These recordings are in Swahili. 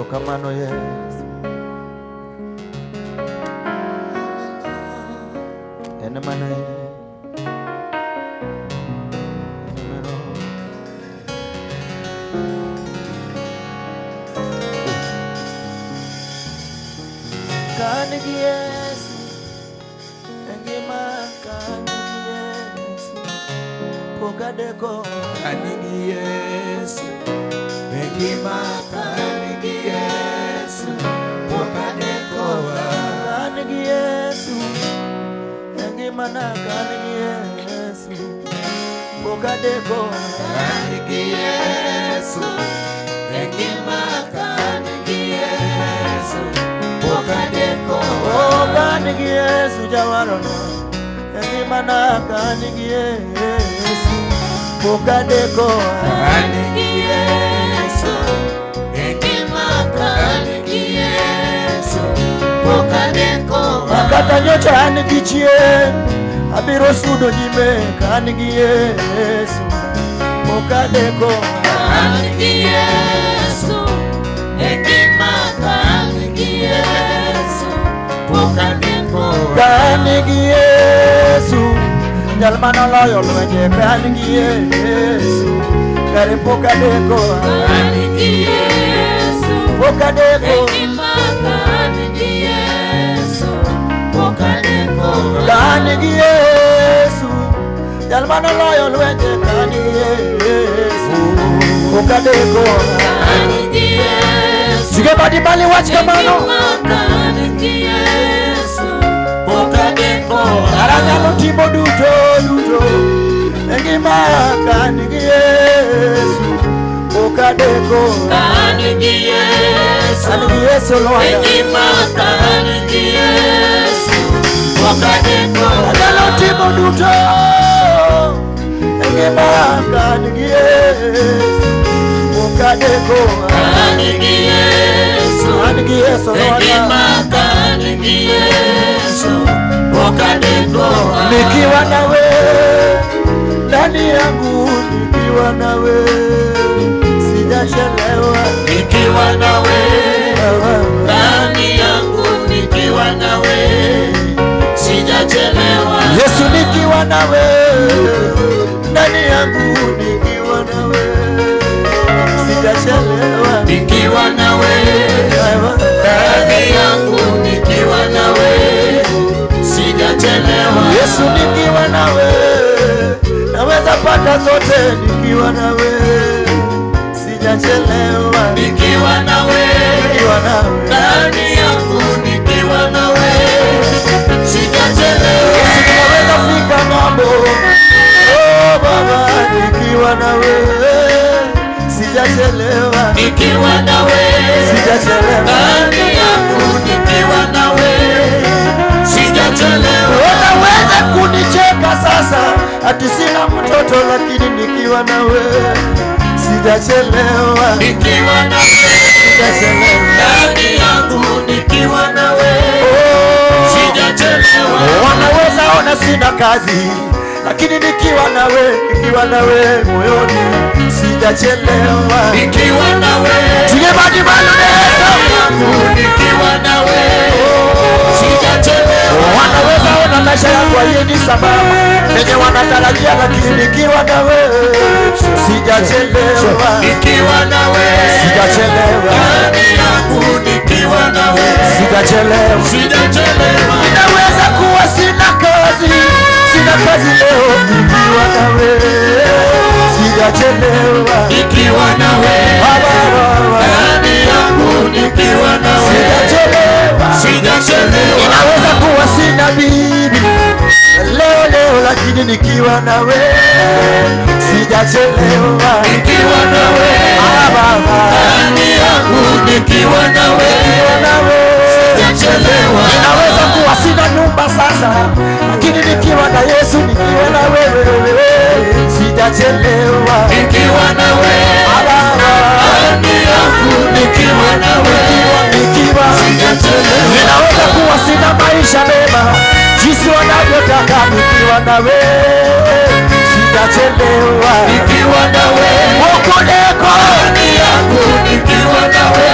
Erokamano Yesu. Ene mana kanigi Yesu, engima kanigi Yesu, pokadeko kanigi Yesu, engima kanigi Yesu, pokadeko kanigi Yesu, engima na kanigi Yesu, pokadeko kanigi Yesu, engima kanigi Yesu, pokadeko kanigi Yesu jawarono, engima na kanigi Yesu, pokadeko kanigi Yesu, engima kanigi Yesu, pokadeko kata nyocha anigi chien, abiro sudo nyime kanigi Yesu, pokadeko kanigi Yesu, engima kanigi Yesu, pokadeko kanigi Yesu, jalmano loyo lwenje kanigi Yesu, kare pokadeko kanigi Yesu, pokadeko engima kanigi Yesu, pokadeko kanigi Yesu, jalmano loyo lwenje kanigi Yesu, pokadeko kanigi Yesu, sige badi bali wach kamano kanigi Yesu, pokadeko aranyalo timo duto engima kanigi Yesu, pokadeko kanigi Yesu, kanigi Yesu loya engima kanigi Yesu, pokadeko aranyalo timo duto engima kanigi Yesu, pokadeko kanigi Yesu, kanigi Yesu loya engima kanigi Yesu, pokadeko nikiwa nawe ndani yangu, nikiwa nawe sijachelewa, nikiwa nawe ndani yangu, nikiwa nawe sijachelewa. Yesu nikiwa nawe ndani yangu, nikiwa nawe sijachelewa, Nikiwa nawe ndani yangu, nikiwa nawe sijachelewa. Yesu nikiwa nawe naweza pata zote, nikiwa nawe sijachelewa, Nikiwa nawe nikiwa nawe ndani yangu, nikiwa nawe sijachelewa. Yesu naweza fika mambo, oh Baba, nikiwa nawe sijachelewa, Nikiwa nawe sijachelewa. ndani yangu, nikiwa nawe sijachelewa. Unaweza kunicheka sasa ati sina mtoto, lakini nikiwa nawe sijachelewa, Nikiwa nawe sijachelewa. ndani yangu, nikiwa nawe Oh, sijachelewa. wanaweza ona sina kazi, lakini nikiwa nawe moyoni sijachelewa. Nikiwa nawe Sige badi balonesa yangu, nikiwa nawe sijachelewa. wanaweza ona maisha yangu hayendi sababu penye wanatarajia, lakini nikiwa nawe sijachelewa, Nikiwa nawe sijachelewa, ndani yangu, nikiwa nawe sijachelewa. sijachelewa. Inaweza kuwa sina kazi leo, nikiwa nawe sijachelewa, Nikiwa nawe ndani yangu, nikiwa nawe sijachelewa. sijachelewa. Inaweza kuwa sina bibi leo, lakini nikiwa nawe sijachelewa, Nikiwa nawe ndani yangu, nikiwa nawe sijachelewa. Inaweza kuwa sina nyumba sasa, lakini nikiwa na Yesu, nikiwa na wewe sijachelewa, Nikiwa nawe ndani yangu, nikiwa nawe sijachelewa. Inaweza kuwa sina maisha mema jinsi wanavyotaka, nikiwa nawe sijachelewa, Nikiwa nawe Okodeko ndani yangu, nikiwa nawe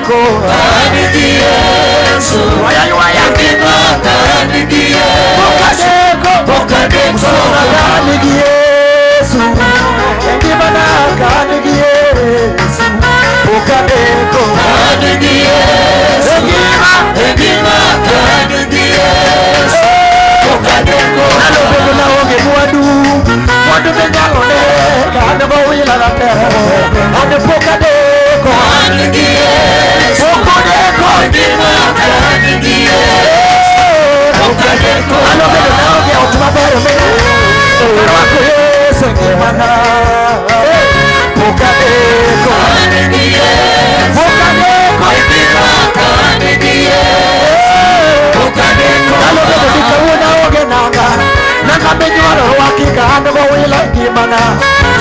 Pokadeko Kanigi Yesu Waya Ngima kanigi Yesu Pokadeko Pokadeko Kanigi Yesu Ngima kanigi Yesu Pokadeko kanigi Yesu Ngima kanigi Yesu Pokadeko Nalobedo na oge mwadu Mwadu menyalone Kanda bawila na teho Ane pokadeko kanigi Yesu Pokadeko Ngima kanigi Yesu Pokadeko Nalobedo na oge otumabero mene Pero wako Yesu ngima na Pokadeko kanigi Yesu Pokadeko Ngima kanigi Yesu Pokadeko Nalobedo dikawuna oge nanga Nanga menyoro wakika Ane bawila ngima na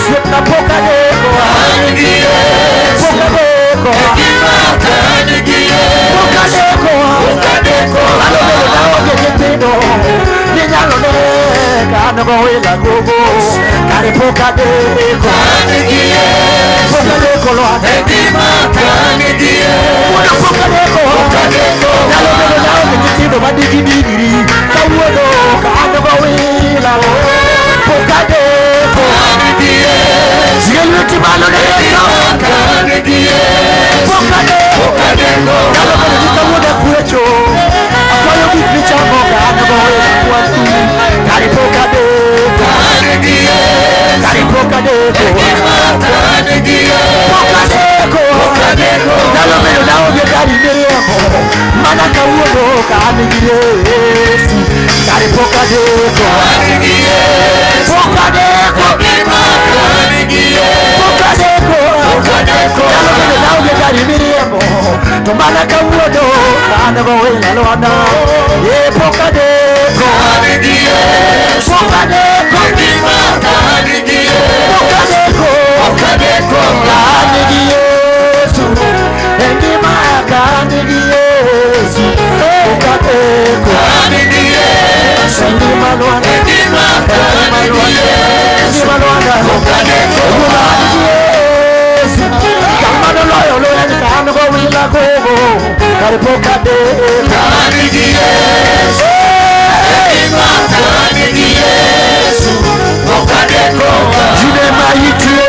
Sipna pokadeko kanigi Yesu Pokadeko Ngima kanigi Yesu Pokadeko Pokadeko Nalobedo na oge kitino Ninyalone Kanda bawila gogo Kare pokadeko kanigi Yesu Pokadeko loade Ngima kanigi Yesu Mwana pokadeko Pokadeko Nalobedo na oge kitino Madigi digiri Kawuono Kanda bawila Pokadeko kanigi Yesu Sigeluti malone yeso kanigi Yesu Pokadeko Pokadeko Nalobedo dikawuono kuecho Akoyo kipicha moga Kanda bawila kuantu Kare pokadeko kanigi Yesu Kare pokadeko Ngima kanigi Yesu Pokadeko Pokadeko Nalobedo na oge kari miremo Mana kawuono kanigi Yesu Kare pokadeko kanigi Yesu Pokadeko Ngima kanigi Yesu Pokadeko Pokadeko Nalobedo na oge kari miremo Mana kawuono Kanda bawila loana Ye pokadeko kanigi Yesu Pokadeko Ngima kanigi Yesu Pokadeko Pokadeko Kanigi Yesu Engima kanigi Yesu Pokadeko kanigi Yesu Engima luana Ngima kanigi Yesu Engima luana Pokadeko Kanigi Yesu Kamano loyo loya ni kano go wila gogo Kare pokadeko kanigi Yesu Ngima kanigi Yesu Pokadeko Jine maitie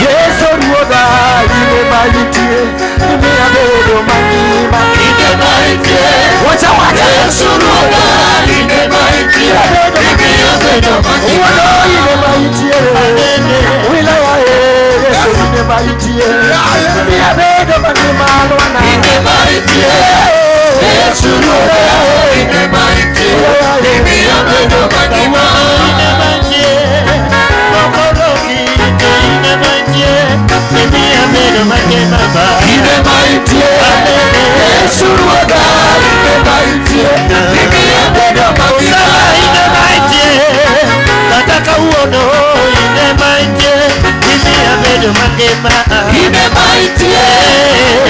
Yesu ruoda Jine maitie Jine abedo mangima Ine maitie Wacha Yesu ruoda Ine maitie Ine abedo mangima Uwano ine maitie Wila ya Yesu ine maitie Ine abedo mangima Lwana Ine maitie Yesu ruoda Ine maitie Ine abedo mangima Ine maitie Yesu ruoda Ine maitie Ine abedo mangima Ine maitie Yesu ruoda Ine maitie Ine abedo mangima Ine maitie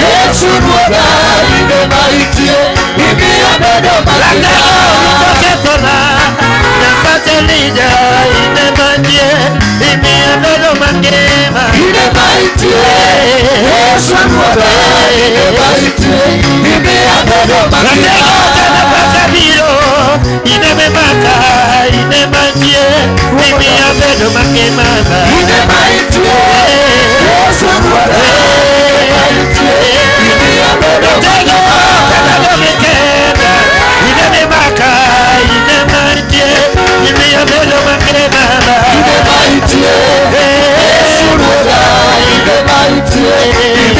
Yesu ruoda Ine maitie Ine abedo mangima Ine maitie Yesu ruoda Ine maitie Ine abedo mangima Ine maitie Yesu ruoda Ine maitie Ine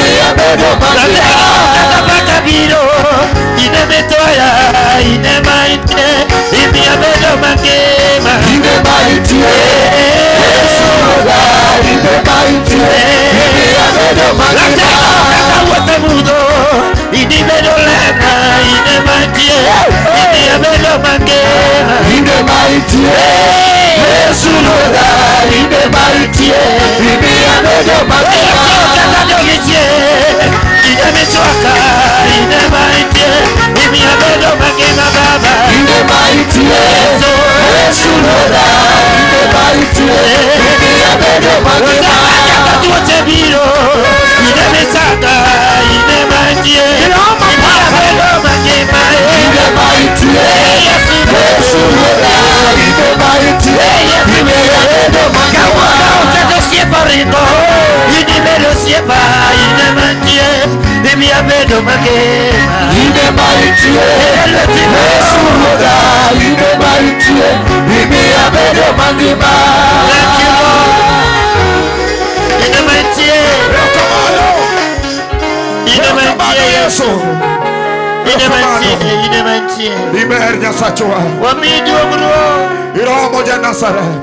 abedo mangima Ine maitie Yesu ruoda Ine maitie Ine abedo mangima Ine maitie Yesu ruoda Ine maitie Ine abedo mangima Ine maitie Yesu ruoda Ine maitie Ine abedo mangima abedo mangima. Ine maitie Yesu Ruodha, ine maitie Ine abedo mangima. Thank you, Lord. Ine maitie. Ine maitie Yesu. Ine maitie. Imer Nyasachwa. Wamidi wamruo. Iromo ja Nazareth.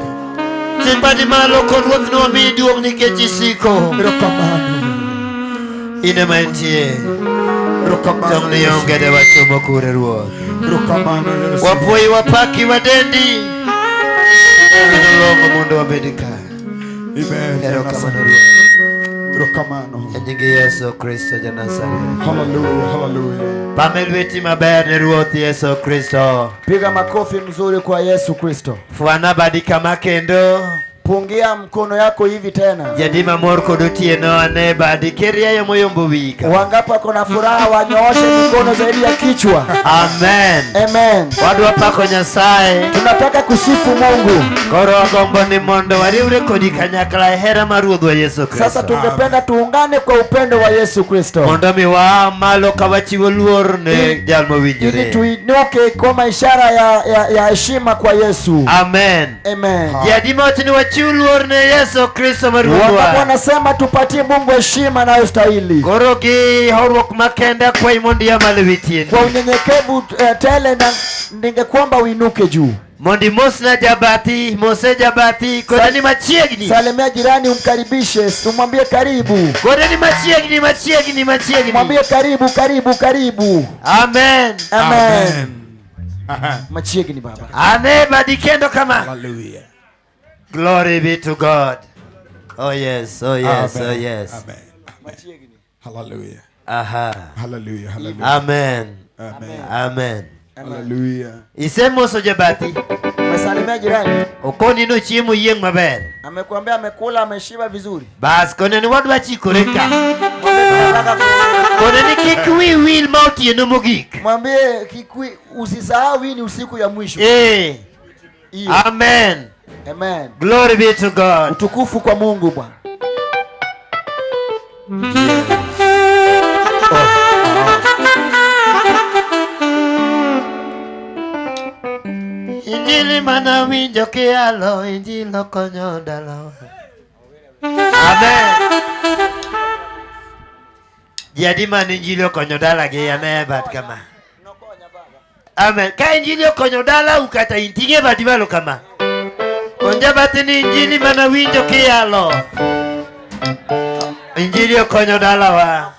Timbadi malo kon ruoth no wamidi wong nikech isiko. Erokamano. Ine maitie. Erokamano. Tong ni ongede wachomo kure ruoth. Erokamano Yesu. Wapoi wapaki wadendi. Longo mundo wabedika. Imer Erokamano ruoth. Erokamano. Nyingi Yesu Kristo ja Nazareth. Hallelujah, hallelujah. Pame lweti maber ne ruoth Yesu Kristo. Piga makofi mzuri kwa Yesu Kristo. Fwana badi kama kendo. Pungia mkono yako hivi tena. Jadima mor kod otieno ane badi kirieyo moyombo wika. Wangapi wako na furaha wanyooshe mikono zaidi ya kichwa. Amen. Amen. Wadwa pako Nyasaye. Tunataka kusifu Mungu. Koro agombo ni mondo wariwre kodi kanyakla e hera mar Ruodhwa Yesu Kristo. Sasa tungependa tuungane kwa upendo wa Yesu Kristo. Mondo mi wa malo ka wachiwo luor ne jal mowinjore. Ili tuinuke kama ishara ya heshima kwa Yesu. Amen. Amen. Jadima otini wachiwo luor ne Yesu Kristo mar Ruodhwa. Wangapi wanasema tupatie Mungu heshima anayostahili. Koro gi horruok makenda kwa imondi ya malewitien. Kwa unyenyekevu tele na ningekuomba uinuke juu. Mondi mosna jabati, mose jabati, kodeni machiegni. Salimia jirani umkaribishe, umwambie karibu. Kodeni machiegni. Mwambie karibu. Amen. Amen. Machiegni baba. Ane badikendo kama. Hallelujah. Glory be to God. Oh yes. Amen. Amen. Machiegni. Hallelujah. Aha. Hallelujah. Amen. Amen. Hallelujah. Isemo so jabati. Umesalimia jirani. Okoni no chiemo yieng maber. Amekuambia amekula ameshiba vizuri. Bas kone ni wadwa chikoreka. Kone ni kikwi wil mautieno mogik. Mwambie kikwi usisahau hii ni usiku ya mwisho. Amen. Amen. Glory be to God. Utukufu kwa Mungu Bwana. Injili mana winjo kialo, injilo konyo dalawa. Amen. Jadi mana injili konyo dala ge ane bat kama. Amen. Ka injili konyo dala ukata intinge bati malo kama. Onja batini injili mana winjo kialo. Injili konyo dalawa.